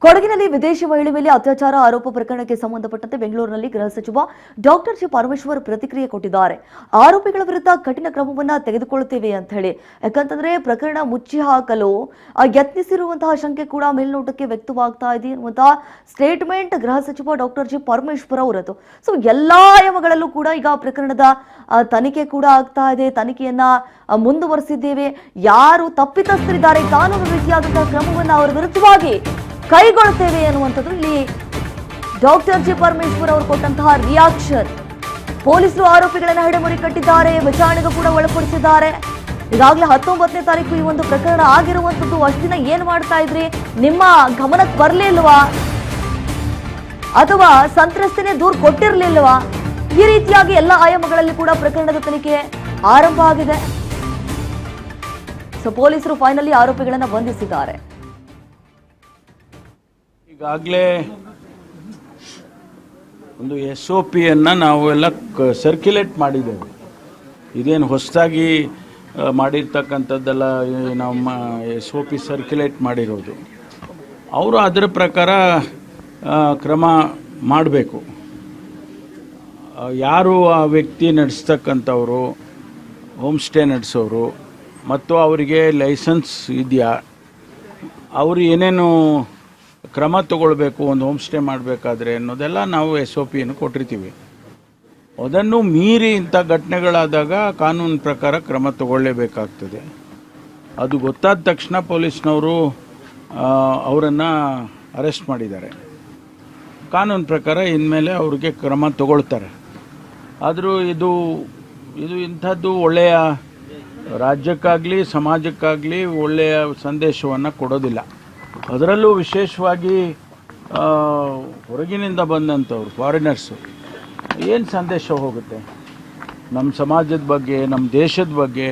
ಕೊಡಗಿನಲ್ಲಿ ವಿದೇಶಿ ಮಹಿಳೆ ಮೇಲೆ ಅತ್ಯಾಚಾರ ಆರೋಪ ಪ್ರಕರಣಕ್ಕೆ ಸಂಬಂಧಪಟ್ಟಂತೆ ಬೆಂಗಳೂರಿನಲ್ಲಿ ಗೃಹ ಸಚಿವ ಡಾಕ್ಟರ್ ಜಿ ಪರಮೇಶ್ವರ್ ಪ್ರತಿಕ್ರಿಯೆ ಕೊಟ್ಟಿದ್ದಾರೆ. ಆರೋಪಿಗಳ ವಿರುದ್ಧ ಕಠಿಣ ಕ್ರಮವನ್ನ ತೆಗೆದುಕೊಳ್ಳುತ್ತೇವೆ ಅಂತ ಹೇಳಿ. ಯಾಕಂತಂದ್ರೆ ಪ್ರಕರಣ ಮುಚ್ಚಿ ಹಾಕಲು ಯತ್ನಿಸಿರುವಂತಹ ಶಂಕೆ ಕೂಡ ಮೇಲ್ನೋಟಕ್ಕೆ ವ್ಯಕ್ತವಾಗ್ತಾ ಇದೆ ಎನ್ನುವಂತಹ ಸ್ಟೇಟ್ಮೆಂಟ್ ಗೃಹ ಸಚಿವ ಡಾಕ್ಟರ್ ಜಿ ಪರಮೇಶ್ವರ್ ಅವರದ್ದು. ಸೊ ಎಲ್ಲಾ ಆಯಾಮಗಳಲ್ಲೂ ಕೂಡ ಈಗ ಪ್ರಕರಣದ ತನಿಖೆ ಕೂಡ ಆಗ್ತಾ ಇದೆ. ತನಿಖೆಯನ್ನ ಮುಂದುವರೆಸಿದ್ದೇವೆ. ಯಾರು ತಪ್ಪಿತಸ್ಥರಿದ್ದಾರೆ ಕಾನೂನು ರೀತಿಯಾದಂತಹ ಕ್ರಮವನ್ನ ಅವರ ವಿರುದ್ಧವಾಗಿ ಕೈಗೊಳ್ಳುತ್ತೇವೆ ಅನ್ನುವಂಥದ್ದು ಇಲ್ಲಿ ಡಾಕ್ಟರ್ ಜಿ ಪರಮೇಶ್ವರ್ ಅವರು ಕೊಟ್ಟಂತಹ ರಿಯಾಕ್ಷನ್. ಪೊಲೀಸರು ಆರೋಪಿಗಳನ್ನ ಹಿಡಿಮುರಿ ಕಟ್ಟಿದ್ದಾರೆ, ವಿಚಾರಣೆಗೂ ಕೂಡ ಒಳಪಡಿಸಿದ್ದಾರೆ. ಈಗಾಗಲೇ 19ನೇ ತಾರೀಕು ಈ ಒಂದು ಪ್ರಕರಣ ಆಗಿರುವಂಥದ್ದು. ಅಷ್ಟು ದಿನ ಏನ್ ಮಾಡ್ತಾ ಇದ್ರಿ? ನಿಮ್ಮ ಗಮನಕ್ಕೆ ಬರ್ಲಿಲ್ವಾ? ಅಥವಾ ಸಂತ್ರಸ್ತನೇ ದೂರು ಕೊಟ್ಟಿರ್ಲಿಲ್ವಾ? ಈ ರೀತಿಯಾಗಿ ಎಲ್ಲ ಆಯಾಮಗಳಲ್ಲಿ ಕೂಡ ಪ್ರಕರಣದ ತನಿಖೆ ಆರಂಭ ಆಗಿದೆ. ಸೊ ಪೊಲೀಸರು ಫೈನಲಿ ಆರೋಪಿಗಳನ್ನ ಬಂಧಿಸಿದ್ದಾರೆ. ಈಗಾಗಲೇ ಒಂದು SOPಯನ್ನು ನಾವು ಎಲ್ಲ ಸರ್ಕ್ಯುಲೇಟ್ ಮಾಡಿದ್ದೇವೆ. ಇದೇನು ಹೊಸದಾಗಿ ಮಾಡಿರ್ತಕ್ಕಂಥದ್ದೆಲ್ಲ ನಮ್ಮ SOP ಸರ್ಕ್ಯುಲೇಟ್ ಮಾಡಿರೋದು. ಅವರು ಅದರ ಪ್ರಕಾರ ಕ್ರಮ ಮಾಡಬೇಕು. ಯಾರು ಆ ವ್ಯಕ್ತಿ ನಡೆಸ್ತಕ್ಕಂಥವರು, ಹೋಮ್ ಸ್ಟೇ ನಡೆಸೋರು ಮತ್ತು ಅವರಿಗೆ ಲೈಸೆನ್ಸ್ ಇದೆಯಾ, ಅವರು ಏನೇನು ಕ್ರಮ ತಗೊಳ್ಬೇಕು ಒಂದು ಹೋಮ್ ಸ್ಟೇ ಮಾಡಬೇಕಾದ್ರೆ ಅನ್ನೋದೆಲ್ಲ ನಾವು SOPಯನ್ನು ಕೊಟ್ಟಿರ್ತೀವಿ. ಅದನ್ನು ಮೀರಿ ಇಂಥ ಘಟನೆಗಳಾದಾಗ ಕಾನೂನು ಪ್ರಕಾರ ಕ್ರಮ ತಗೊಳ್ಳೇಬೇಕಾಗ್ತದೆ. ಅದು ಗೊತ್ತಾದ ತಕ್ಷಣ ಪೊಲೀಸ್ನವರು ಅವರನ್ನು ಅರೆಸ್ಟ್ ಮಾಡಿದ್ದಾರೆ. ಕಾನೂನು ಪ್ರಕಾರ ಇನ್ಮೇಲೆ ಅವ್ರಿಗೆ ಕ್ರಮ ತಗೊಳ್ತಾರೆ. ಆದರೂ ಇದು ಇಂಥದ್ದು ಒಳ್ಳೆಯ ರಾಜ್ಯಕ್ಕಾಗಲಿ ಸಮಾಜಕ್ಕಾಗಲಿ ಒಳ್ಳೆಯ ಸಂದೇಶವನ್ನು ಕೊಡೋದಿಲ್ಲ. ಅದರಲ್ಲೂ ವಿಶೇಷವಾಗಿ ಹೊರಗಿನಿಂದ ಬಂದಂಥವ್ರು ಫಾರಿನರ್ಸು ಏನು ಸಂದೇಶ ಹೋಗುತ್ತೆ ನಮ್ಮ ಸಮಾಜದ ಬಗ್ಗೆ, ನಮ್ಮ ದೇಶದ ಬಗ್ಗೆ?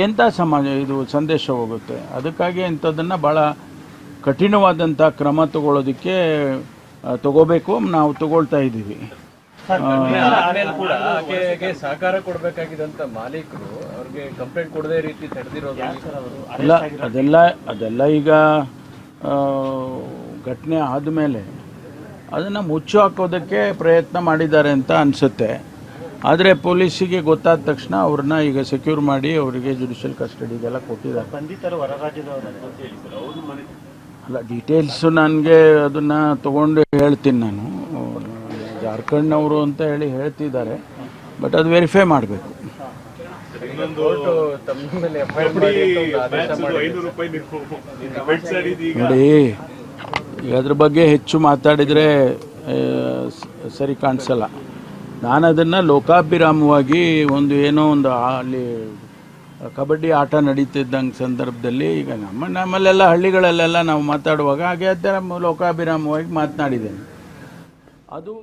ಎಂಥ ಸಮಾಜ ಇದು ಸಂದೇಶ ಹೋಗುತ್ತೆ? ಅದಕ್ಕಾಗಿ ಇಂಥದ್ದನ್ನು ಭಾಳ ಕಠಿಣವಾದಂಥ ಕ್ರಮ ತಗೊಳ್ಳೋದಕ್ಕೆ ತಗೋಬೇಕು. ನಾವು ತಗೊಳ್ತಾ ಇದ್ದೀವಿ. ಸಹಕಾರ ಕೊಡಬೇಕಾಗಿದ್ದಂತ ಮಾಲೀಕರು ಅವ್ರಿಗೆ ಕಂಪ್ಲೇಂಟ್ ಕೊಡದೇ ರೀತಿ ತಡೆದಿರೋದು ಅಲ್ಲ, ಅದೆಲ್ಲ ಈಗ ಘಟನೆ ಆದಮೇಲೆ ಅದನ್ನು ಮುಚ್ಚು ಹಾಕೋದಕ್ಕೆ ಪ್ರಯತ್ನ ಮಾಡಿದ್ದಾರೆ ಅಂತ ಅನಿಸುತ್ತೆ. ಆದರೆ ಪೊಲೀಸಿಗೆ ಗೊತ್ತಾದ ತಕ್ಷಣ ಅವ್ರನ್ನ ಈಗ ಸೆಕ್ಯೂರ್ ಮಾಡಿ ಅವರಿಗೆ ಜುಡಿಷಿಯಲ್ ಕಸ್ಟಡಿಗೆಲ್ಲ ಕೊಟ್ಟಿದ್ದಾರೆ. ಅಲ್ಲ, ಡೀಟೇಲ್ಸು ನನಗೆ ಅದನ್ನು ತೊಗೊಂಡು ಹೇಳ್ತೀನಿ. ನಾನು ಜಾರ್ಖಂಡ್ನವರು ಅಂತ ಹೇಳ್ತಿದ್ದಾರೆ, ಬಟ್ ಅದು ವೆರಿಫೈ ಮಾಡಬೇಕು. ನೋಡಿ, ಅದ್ರ ಬಗ್ಗೆ ಹೆಚ್ಚು ಮಾತಾಡಿದರೆ ಸರಿ ಕಾಣಿಸಲ್ಲ. ನಾನು ಅದನ್ನು ಲೋಕಾಭಿರಾಮವಾಗಿ ಏನೋ ಒಂದು ಅಲ್ಲಿ ಕಬಡ್ಡಿ ಆಟ ನಡೀತಿದ್ದಂಗೆ ಸಂದರ್ಭದಲ್ಲಿ ಈಗ ನಮ್ಮಲ್ಲೆಲ್ಲ ಹಳ್ಳಿಗಳಲ್ಲೆಲ್ಲ ನಾವು ಮಾತಾಡುವಾಗ ಹಾಗೆ ಲೋಕಾಭಿರಾಮವಾಗಿ ಮಾತನಾಡಿದ್ದೇನೆ. ಅದು